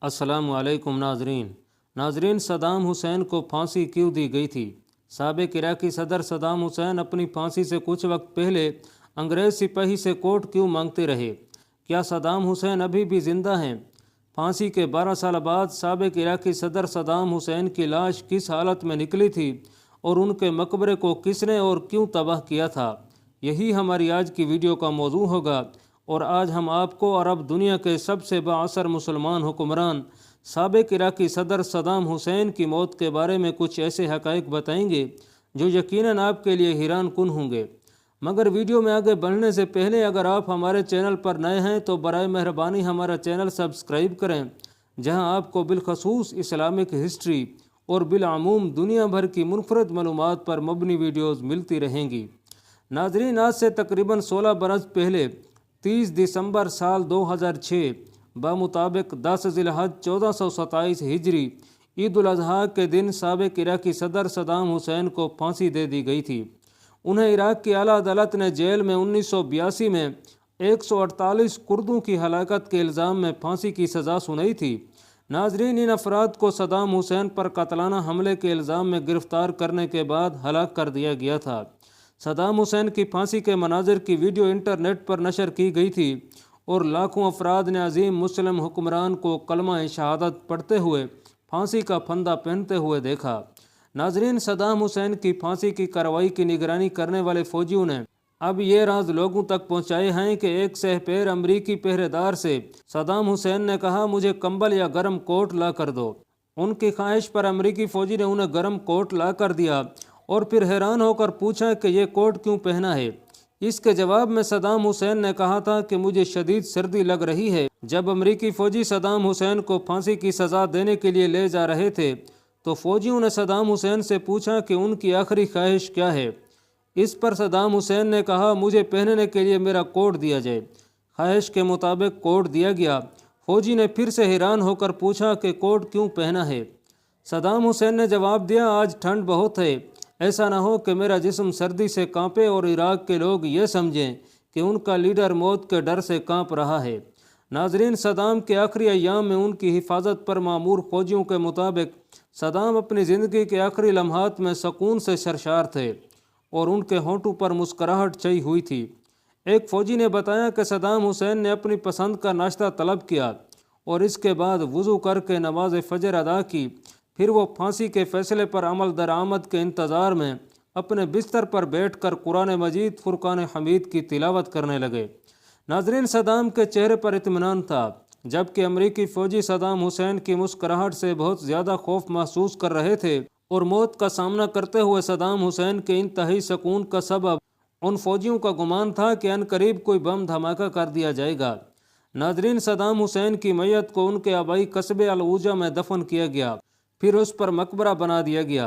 अस्सलाम वालेकुम नाजरीन, सद्दाम हुसैन को फांसी क्यों दी गई थी? साबिक इराकी सदर सद्दाम हुसैन अपनी फांसी से कुछ वक्त पहले अंग्रेज़ सिपाही से कोर्ट क्यों मांगते रहे? क्या सद्दाम हुसैन अभी भी ज़िंदा हैं? फांसी के 12 साल बाद साबिक इराकी सदर सद्दाम हुसैन की लाश किस हालत में निकली थी और उनके मकबरे को किसने और क्यों तबाह किया था? यही हमारी आज की वीडियो का मौजू होगा। और आज हम आपको अरब दुनिया के सबसे बाअसर मुसलमान हुक्मरान साबिक इराकी सदर सद्दाम हुसैन की मौत के बारे में कुछ ऐसे हक़ाइक़ बताएंगे जो यकीनन आपके लिए हैरान कुन होंगे। मगर वीडियो में आगे बढ़ने से पहले अगर आप हमारे चैनल पर नए हैं तो बराए मेहरबानी हमारा चैनल सब्सक्राइब करें, जहां आपको बिलखसूस इस्लामिक हिस्ट्री और बिलअमूम दुनिया भर की मुनफरद मालूमात पर मबनी वीडियोज़ मिलती रहेंगी। नाज़रीन, आज से तकरीबन 16 बरस पहले 30 दिसंबर साल 2006 बमुताबिक 10 ज़िलहज 1427 हिजरी ईद उल अज़हा के दिन साबिक इराकी सदर सद्दाम हुसैन को फांसी दे दी गई थी। उन्हें इराक की आला अदालत ने जेल में 1982 में 148 कुर्दों की हलाकत के इल्ज़ाम में फांसी की सज़ा सुनाई थी। नाजरीन, इन अफराद को सद्दाम हुसैन पर कतलाना हमले के इल्ज़ाम में गिरफ़्तार करने के बाद हलाक कर दिया गया था। सद्दाम हुसैन की फांसी के मनाजिर की वीडियो इंटरनेट पर नशर की गई थी और लाखों अफराद ने अजीम मुस्लिम हुक्मरान को कलमा शहादत पढ़ते हुए फांसी का फंदा पहनते हुए देखा। नाजरीन, सद्दाम हुसैन की फांसी की कार्रवाई की निगरानी करने वाले फौजियों ने अब ये राज लोगों तक पहुंचाए हैं कि एक सहपेर अमरीकी पहरेदार से सद्दाम हुसैन ने कहा, मुझे कंबल या गर्म कोट ला कर दो। उनकी ख्वाहिश पर अमरीकी फौजी ने उन्हें गर्म कोट ला कर दिया और फिर हैरान होकर पूछा कि ये कोट क्यों पहना है। इसके जवाब में सद्दाम हुसैन ने कहा था कि मुझे शदीद सर्दी लग रही है। जब अमरीकी फ़ौजी सद्दाम हुसैन को फांसी की सज़ा देने के लिए ले जा रहे थे तो फ़ौजियों ने सद्दाम हुसैन से पूछा कि उनकी आखिरी ख्वाहिश क्या है। इस पर सद्दाम हुसैन ने कहा, मुझे पहनने के लिए मेरा कोट दिया जाए। ख्वाहिश के मुताबिक कोट दिया गया। फ़ौजी ने फिर से हैरान होकर पूछा कि कोट क्यों पहना है। सद्दाम हुसैन ने जवाब दिया, आज ठंड बहुत है, ऐसा ना हो कि मेरा जिस्म सर्दी से कांपे और इराक के लोग ये समझें कि उनका लीडर मौत के डर से कांप रहा है। नाजरीन, सद्दाम के आखिरी अय्याम में उनकी हिफाजत पर मामूर फौजियों के मुताबिक सद्दाम अपनी ज़िंदगी के आखिरी लम्हात में सुकून से सरशार थे और उनके होंठों पर मुस्कुराहट छाई हुई थी। एक फ़ौजी ने बताया कि सद्दाम हुसैन ने अपनी पसंद का नाश्ता तलब किया और इसके बाद वज़ू करके नमाज फ़जर अदा की। फिर वो फांसी के फ़ैसले पर अमल दरामद के इंतज़ार में अपने बिस्तर पर बैठकर कुरान मजीद फुरकान हमीद की तिलावत करने लगे। नाजरीन, सद्दाम के चेहरे पर इत्मीनान था, जबकि अमरीकी फ़ौजी सद्दाम हुसैन की मुस्कुराहट से बहुत ज़्यादा खौफ महसूस कर रहे थे और मौत का सामना करते हुए सद्दाम हुसैन के इंतहाई सुकून का सबब उन फ़ौजियों का गुमान था कि अनकरीब कोई बम धमाका कर दिया जाएगा। नाजरीन, सद्दाम हुसैन की मैयत को उनके आबाई कस्बे अल-ऊजा में दफन किया गया, फिर उस पर मकबरा बना दिया गया।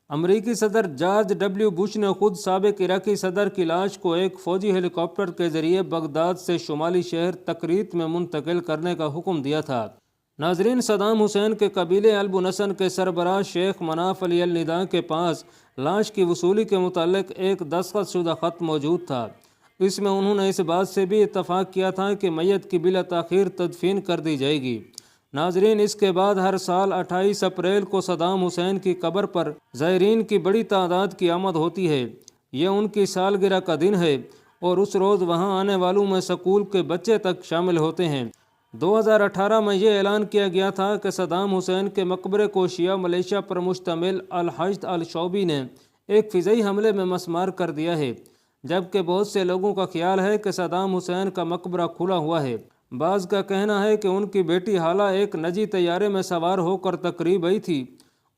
अमरीकी सदर जॉर्ज डब्ल्यू बुश ने खुद साबिक इराकी सदर की लाश को एक फ़ौजी हेलीकॉप्टर के ज़रिए बगदाद से शुमाली शहर तकरीत में मुंतकिल करने का हुक्म दिया था। नाजरीन, सद्दाम हुसैन के कबीले अल-बुनसन के सरबराह शेख मनाफ अली अल-निदा के पास लाश की वसूली के मुतालिक एक दस्तखतशुदा ख़त मौजूद था। इसमें उन्होंने इस बात से भी इत्तफ़ाक़ किया था कि मैयत की बिला ताख़ीर तदफीन कर दी जाएगी। नाजरीन, इसके बाद हर साल 28 अप्रैल को सद्दाम हुसैन की कब्र पर ज़ायरीन की बड़ी तादाद की आमद होती है। यह उनकी सालगिरह का दिन है और उस रोज़ वहां आने वालों में स्कूल के बच्चे तक शामिल होते हैं। 2018 में यह ऐलान किया गया था कि सद्दाम हुसैन के मकबरे को शिया मलेशिया पर मुश्तमिल अल-हश्द अल-शौबी ने एक फ़िज़ाई हमले में मस्मार कर दिया है, जबकि बहुत से लोगों का ख्याल है कि सद्दाम हुसैन का मकबरा खुला हुआ है। बाज़ का कहना है कि उनकी बेटी हाला एक निजी तैयारे में सवार होकर तकरीब आई थी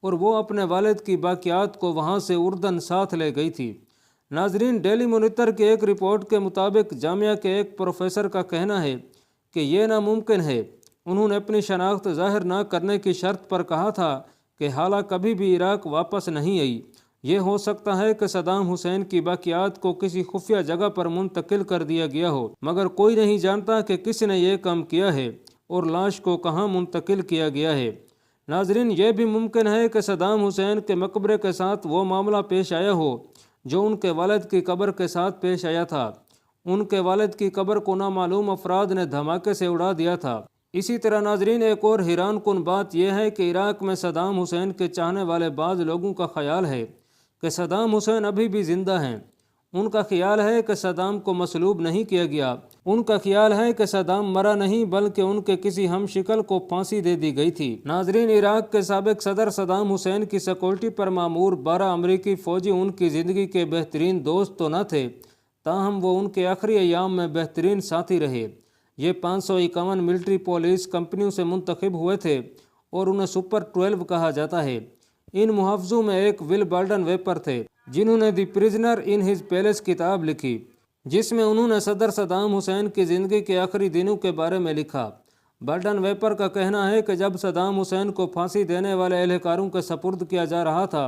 और वो अपने वालिद की बाकियात को वहाँ से उर्दन साथ ले गई थी। नाजरीन, डेली मॉनिटर की एक रिपोर्ट के मुताबिक जामिया के एक प्रोफेसर का कहना है कि यह नामुमकिन है। उन्होंने अपनी शनाख्त ज़ाहिर न करने की शर्त पर कहा था कि हाला कभी भी इराक वापस नहीं आई। ये हो सकता है कि सद्दाम हुसैन की बाकियात को किसी खुफिया जगह पर मुंतकिल कर दिया गया हो, मगर कोई नहीं जानता कि किस ने यह काम किया है और लाश को कहाँ मुंतकिल किया गया है। नाजरीन, यह भी मुमकिन है कि सद्दाम हुसैन के मकबरे के साथ वो मामला पेश आया हो जो उनके वालिद की कब्र के साथ पेश आया था। उनके वालिद की कब्र को नामालूम अफराद ने धमाके से उड़ा दिया था اسی طرح ناظرین ایک اور حیران کن بات یہ ہے کہ عراق میں صدام حسین کے چاہنے والے بعض لوگوں کا خیال ہے کہ صدام حسین ابھی بھی زندہ ہیں۔ ان کا خیال ہے کہ صدام کو مصلوب نہیں کیا گیا، ان کا خیال ہے کہ صدام مرا نہیں بلکہ ان کے کسی ہم شکل کو پھانسی دے دی گئی تھی۔ ناظرین عراق کے سابق صدر صدام حسین کی سیکورٹی پر مامور 12 امریکی فوجی ان کی زندگی کے بہترین دوست تو نہ تھے، تاہم وہ ان کے آخری ایام میں بہترین ساتھی رہے۔ یہ 551 ملٹری پولیس کمپنیوں سے منتخب ہوئے تھے اور انہیں سپر 12 کہا جاتا ہے۔ ان محافظوں میں ایک ول بالڈن ویپر تھے جنہوں نے دی پریزنر ان ہز پیلس کتاب لکھی، جس میں انہوں نے صدر صدام حسین کی زندگی کے آخری دنوں کے بارے میں لکھا۔ بالڈن ویپر کا کہنا ہے کہ جب صدام حسین کو پھانسی دینے والے اہلکاروں کے سپرد کیا جا رہا تھا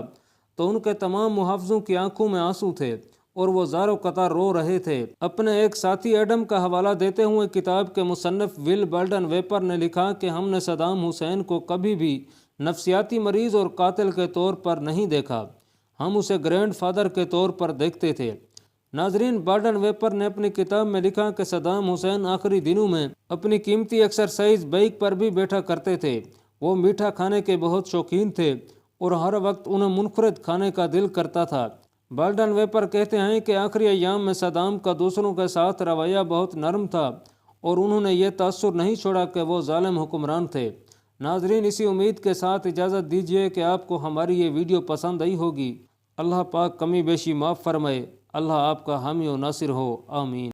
تو ان کے تمام محافظوں کی آنکھوں میں آنسو تھے اور وہ زاروں قطار رو رہے تھے۔ اپنے ایک ساتھی ایڈم کا حوالہ دیتے ہوئے کتاب کے مصنف ول بالڈن ویپر نے لکھا کہ ہم نے صدام حسین کو کبھی بھی نفسیاتی مریض اور قاتل کے طور پر نہیں دیکھا، ہم اسے گرینڈ فادر کے طور پر دیکھتے تھے۔ ناظرین بالڈن ویپر نے اپنی کتاب میں لکھا کہ صدام حسین آخری دنوں میں اپنی قیمتی ایکسرسائز بائک پر بھی بیٹھا کرتے تھے۔ وہ میٹھا کھانے کے بہت شوقین تھے اور ہر وقت انہیں منفرد کھانے کا دل کرتا تھا۔ بالڈن ویپر کہتے ہیں کہ آخری ایام میں صدام کا دوسروں کے ساتھ رویہ بہت نرم تھا اور انہوں نے یہ تاثر نہیں چھوڑا کہ وہ ظالم حکمران تھے۔ ناظرین اسی امید کے ساتھ اجازت دیجیے کہ آپ کو ہماری یہ ویڈیو پسند آئی ہوگی۔ اللہ پاک کمی بیشی معاف فرمائے۔ اللہ آپ کا حامی و ناصر ہو، آمین۔